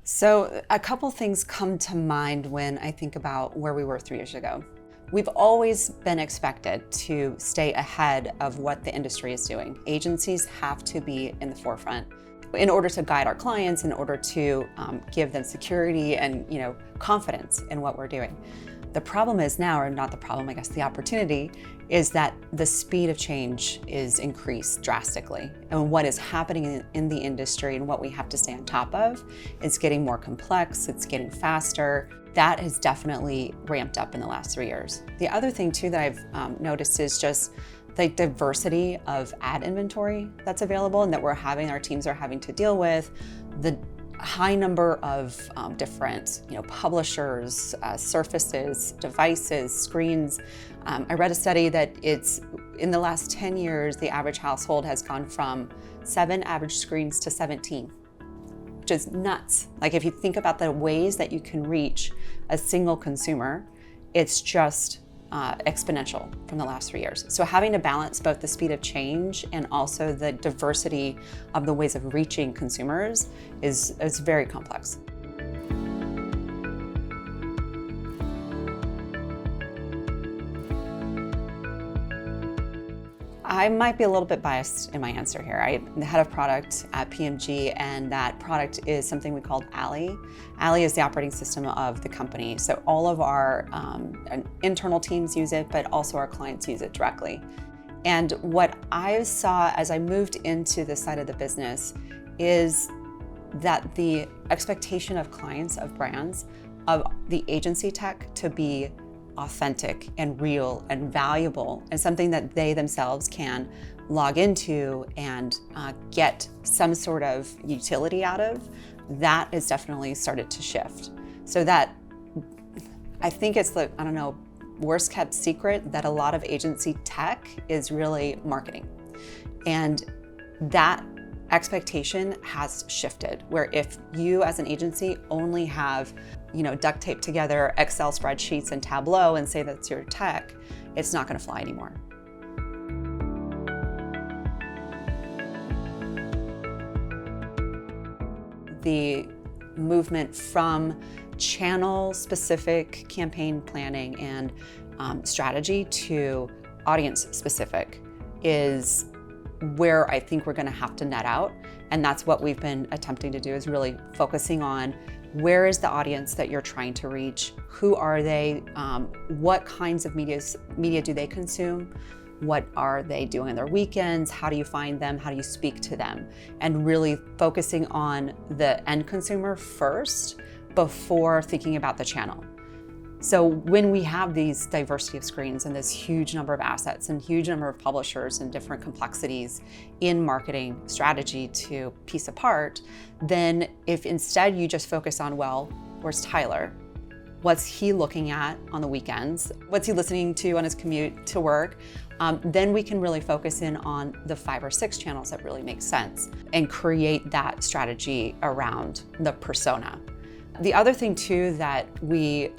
So a couple things come to mind when I think about where we were 3 years ago. We've always been expected to stay ahead of what the industry is doing. Agencies have to be in the forefront in order to guide our clients, in order to give them security and confidence in what we're doing. The problem is now, or not the problem, I guess the opportunity, is that the speed of change is increased drastically. And what is happening in the industry and what we have to stay on top of is getting more complex, it's getting faster. That has definitely ramped up in the last 3 years. The other thing too that I've noticed is just the diversity of ad inventory that's available and that our teams are having to deal with. The high number of different publishers, surfaces, devices, screens. I read a study that it's in the last 10 years, the average household has gone from 7 average screens to 17, which is nuts. Like if you think about the ways that you can reach a single consumer, it's just exponential from the last 3 years. So having to balance both the speed of change and also the diversity of the ways of reaching consumers is very complex. I might be a little bit biased in my answer here. I'm the head of product at PMG, and that product is something we called Alley. Alley is the operating system of the company. So all of our internal teams use it, but also our clients use it directly. And what I saw as I moved into this side of the business is that the expectation of clients, of brands, of the agency tech to be authentic and real and valuable and something that they themselves can log into and get some sort of utility out of, that has definitely started to shift. So that, I think it's the, worst kept secret that a lot of agency tech is really marketing. And that expectation has shifted, where if you as an agency only have duct tape together Excel spreadsheets and Tableau and say that's your tech, it's not going to fly anymore. The movement from channel-specific campaign planning and strategy to audience-specific is where I think we're going to have to net out. And that's what we've been attempting to do, is really focusing on where is the audience that you're trying to reach? Who are they? What kinds of media do they consume? What are they doing on their weekends? How do you find them? How do you speak to them? And really focusing on the end consumer first before thinking about the channel. So when we have these diversity of screens and this huge number of assets and huge number of publishers and different complexities in marketing strategy to piece apart, then if instead you just focus on, well, where's Tyler? What's he looking at on the weekends? What's he listening to on his commute to work? Then we can really focus in on the 5 or 6 channels that really make sense and create that strategy around the persona. The other thing too that we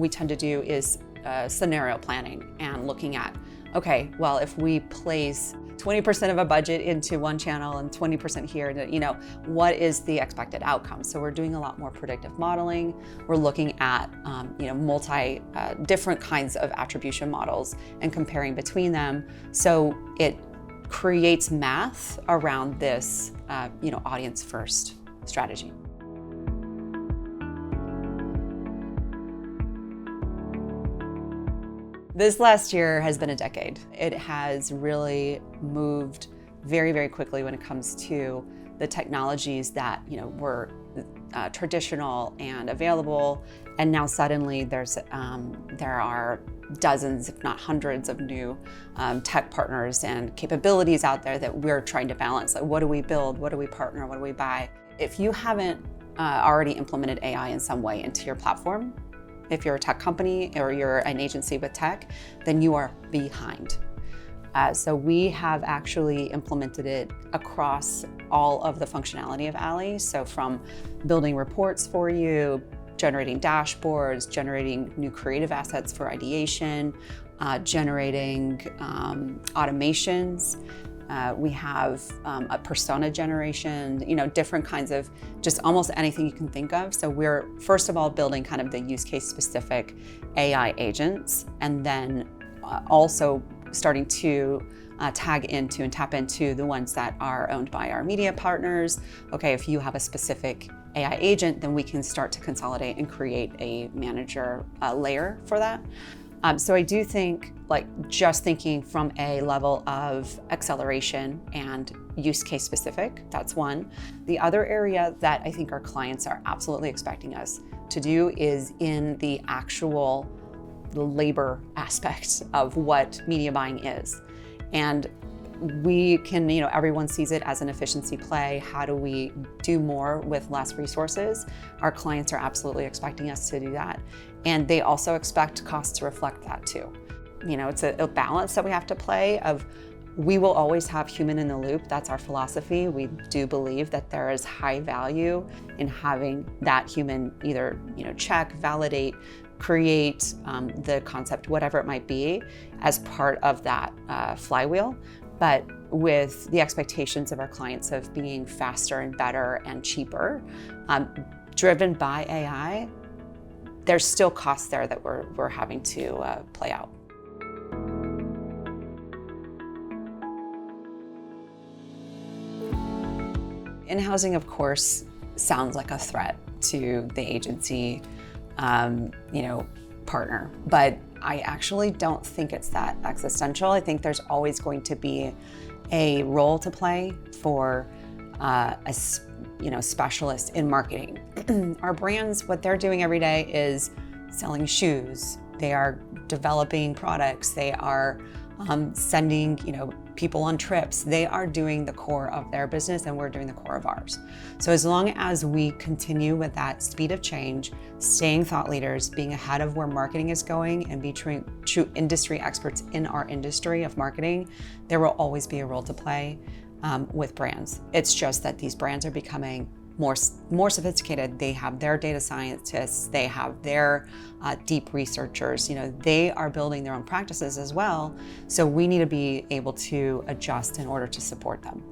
tend to do is scenario planning and looking at, okay, well, if we place 20% of a budget into one channel and 20% here, what is the expected outcome? So we're doing a lot more predictive modeling. We're looking at different kinds of attribution models and comparing between them. So it creates math around this audience first strategy. This last year has been a decade. It has really moved very, very quickly when it comes to the technologies that were traditional and available, and now suddenly there are dozens, if not hundreds, of new tech partners and capabilities out there that we're trying to balance. Like, what do we build? What do we partner? What do we buy? If you haven't already implemented AI in some way into your platform, if you're a tech company or you're an agency with tech, then you are behind. So we have actually implemented it across all of the functionality of Ally. So from building reports for you, generating dashboards, generating new creative assets for ideation, generating automations. We have a persona generation, different kinds of just almost anything you can think of. So we're first of all building kind of the use case specific AI agents, and then also starting to tag into and tap into the ones that are owned by our media partners. Okay, if you have a specific AI agent, then we can start to consolidate and create a manager layer for that. So I do think, just thinking from a level of acceleration and use case specific, that's one. The other area that I think our clients are absolutely expecting us to do is in the actual labor aspect of what media buying is. And we can, everyone sees it as an efficiency play. How do we do more with less resources? Our clients are absolutely expecting us to do that. And they also expect costs to reflect that too. It's a balance that we have to play of, we will always have human in the loop. That's our philosophy. We do believe that there is high value in having that human either, check, validate, create the concept, whatever it might be, as part of that flywheel. But with the expectations of our clients of being faster and better and cheaper, driven by AI, there's still costs there that we're having to play out. In-housing, of course, sounds like a threat to the agency, partner, but I actually don't think it's that existential. I think there's always going to be a role to play for a specialist in marketing. Our brands, what they're doing every day is selling shoes. They are developing products. They are sending, people on trips. They are doing the core of their business, and we're doing the core of ours. So as long as we continue with that speed of change, staying thought leaders, being ahead of where marketing is going, and be true industry experts in our industry of marketing, there will always be a role to play with brands. It's just that these brands are becoming more sophisticated. They have their data scientists, they have their deep researchers, they are building their own practices as well. So we need to be able to adjust in order to support them.